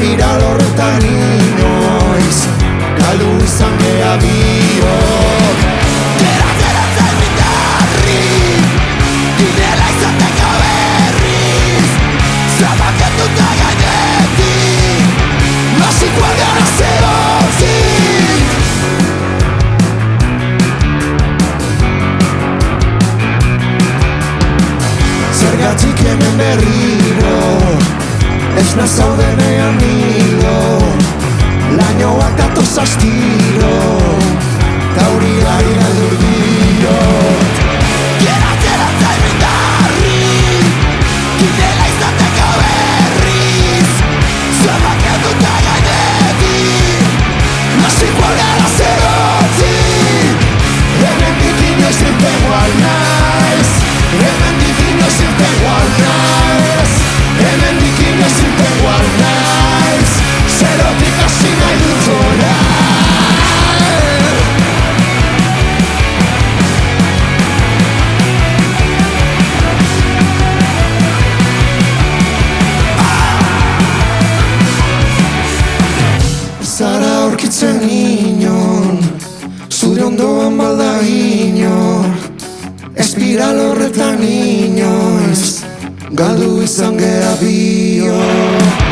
espiral horretan inoiz galdu izan gea biok. Geratzen bitarri ginela izateko berriz, zabaketuta gainetik masikoa gara zegozik. Zergatik hemen berriro ez nazaudenean nilo, lainoak datoz astiro ta uriari galdur diot. Geratzen bitarri ginela izateko berriz, zabaketuta gainetik masikoa gara zegozik. Hemendik inoiz irtengo al naiz, hemendik inoiz irtengo al naiz, hemendik inoiz irtengo al naiz, zerotik hasi nahi dut orain. Zara aurkitzen inon, zure ondoan balda inor, espiral horretan inoiz galdu izan gea biok.